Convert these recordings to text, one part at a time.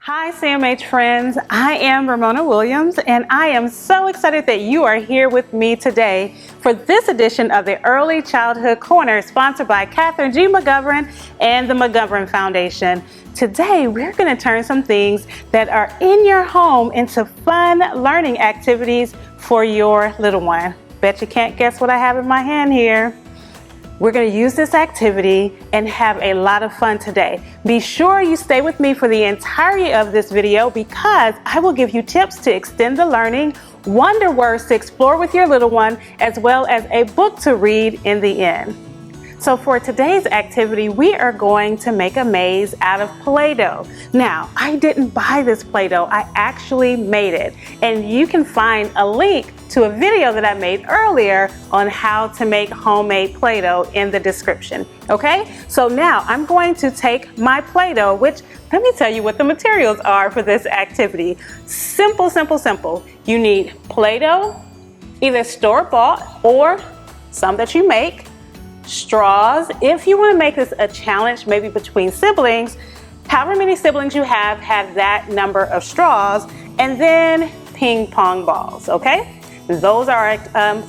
Hi CMH friends, I am Ramona Williams and I am so excited that you are here with me today for this edition of the Early Childhood Corner sponsored by Catherine G. McGovern and the McGovern Foundation. Today we're going to turn some things that are in your home into fun learning activities for your little one. Bet you can't guess what I have in my hand here. We're going to use this activity and have a lot of fun today. Be sure you stay with me for the entirety of this video because I will give you tips to extend the learning, wonder words to explore with your little one, as well as a book to read in the end. So for today's activity, we are going to make a maze out of Play-Doh. Now, I didn't buy this Play-Doh, I actually made it. And you can find a link to a video that I made earlier on how to make homemade Play-Doh in the description, okay? So now I'm going to take my Play-Doh, which let me tell you what the materials are for this activity. Simple, simple, simple. You need Play-Doh, either store-bought or some that you make, straws. If you want to make this a challenge, maybe between siblings, however many siblings you have that number of straws, and then ping pong balls, okay? Those are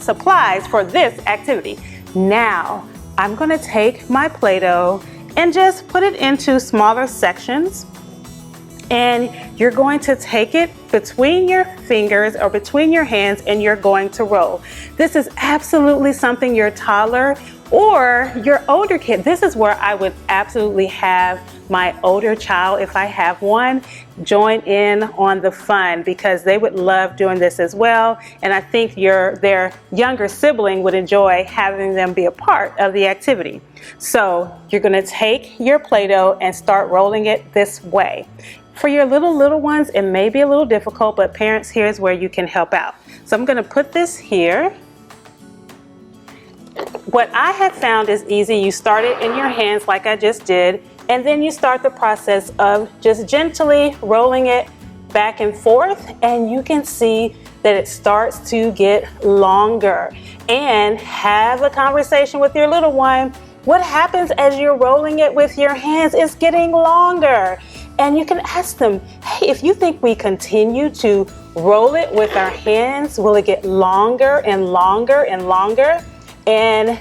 supplies for this activity. Now, I'm going to take my Play-Doh and just put it into smaller sections. And you're going to take it between your fingers or between your hands and you're going to roll. This is absolutely something your toddler or your older kid, this is where I would absolutely have my older child, if I have one, join in on the fun because they would love doing this as well. And I think their younger sibling would enjoy having them be a part of the activity. So you're going to take your Play-Doh and start rolling it this way. For your little ones, it may be a little difficult, but parents, here's where you can help out. So I'm going to put this here. What I have found is easy. You start it in your hands like I just did, and then you start the process of just gently rolling it back and forth, and you can see that it starts to get longer. And have a conversation with your little one. What happens as you're rolling it with your hands is getting longer. And you can ask them, hey, if you think we continue to roll it with our hands, will it get longer and longer and longer? And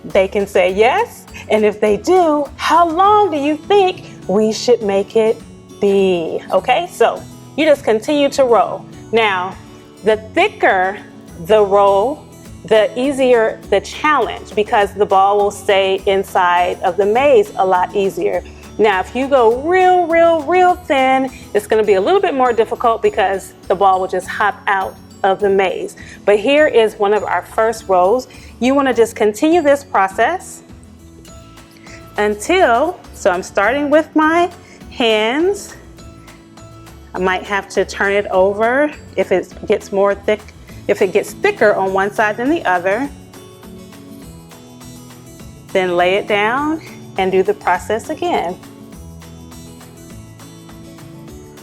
they can say yes. And if they do, how long do you think we should make it be? Okay, so you just continue to roll. Now, the thicker the roll, the easier the challenge because the ball will stay inside of the maze a lot easier. Now, if you go real thin, it's going to be a little bit more difficult because the ball will just hop out of the maze. But here is one of our first rolls. You want to just continue this process until, so I'm starting with my hands. I might have to turn it over if it gets more thick, if it gets thicker on one side than the other. Then lay it down and do the process again.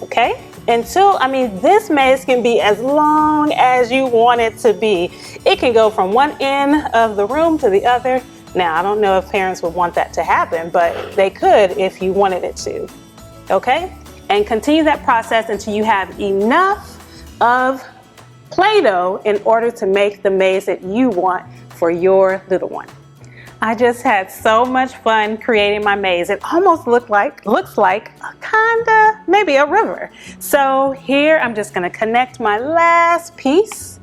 Okay? Until, this maze can be as long as you want it to be. It can go from one end of the room to the other. Now, I don't know if parents would want that to happen, but they could if you wanted it to. Okay? And continue that process until you have enough of Play-Doh in order to make the maze that you want for your little one. I just had so much fun creating my maze. It almost looks like maybe a river. So here I'm just going to connect my last piece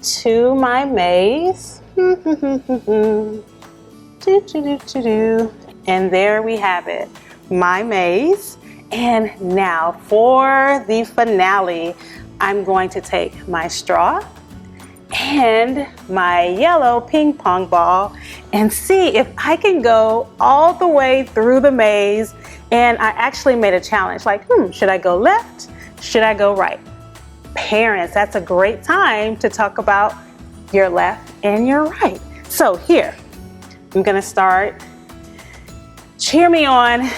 to my maze. And there we have it, my maze. And now for the finale, I'm going to take my straw and my yellow ping pong ball and see if I can go all the way through the maze. And I actually made a challenge like, should I go left? Should I go right? Parents, that's a great time to talk about your left and your right. So here, I'm gonna start. Cheer me on.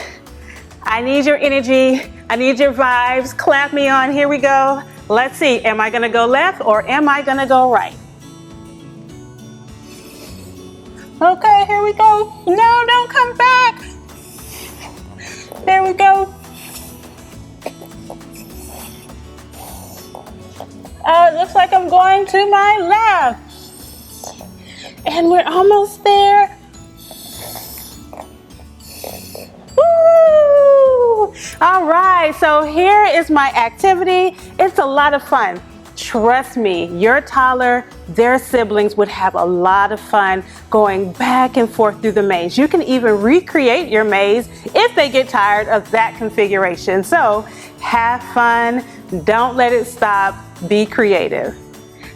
I need your energy. I need your vibes. Clap me on. Here we go. Let's see, am I gonna go left or am I gonna go right? Okay, here we go. No, don't come back. There we go. It looks like I'm going to my left. And we're almost there. Woo! All right, so here is my activity. It's a lot of fun. Trust me, your toddler, their siblings would have a lot of fun going back and forth through the maze. You can even recreate your maze if they get tired of that configuration. So have fun, don't let it stop, be creative.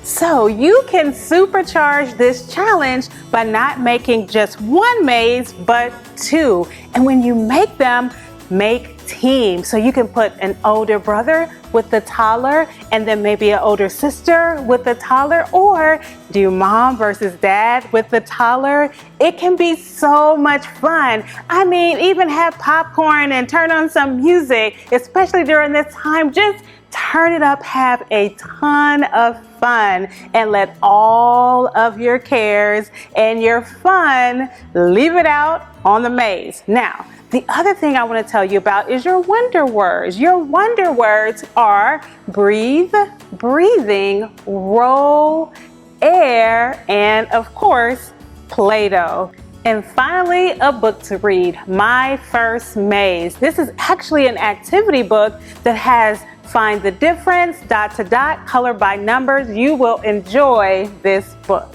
So you can supercharge this challenge by not making just one maze, but two. And when you make them, make teams. So you can put an older brother with the toddler and then maybe an older sister with the toddler, or do mom versus dad with the toddler. It can be so much fun. I mean, even have popcorn and turn on some music, especially during this time. Just turn it up, have a ton of fun, and let all of your cares and your fun leave it out on the maze. Now, the other thing I want to tell you about is your wonder words. Your wonder words are breathe, breathing, roll, air, and of course, Play-Doh. And finally, a book to read, My First Maze. This is actually an activity book that has find the difference, dot to dot, color by numbers. You will enjoy this book.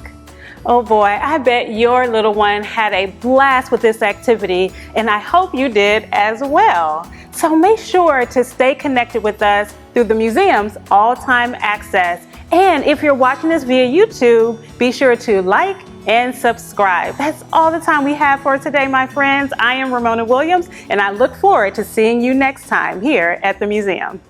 Oh boy, I bet your little one had a blast with this activity, and I hope you did as well. So make sure to stay connected with us through the museum's all-time access. And if you're watching this via YouTube, be sure to like and subscribe. That's all the time we have for today, my friends. I am Ramona Williams, and I look forward to seeing you next time here at the museum.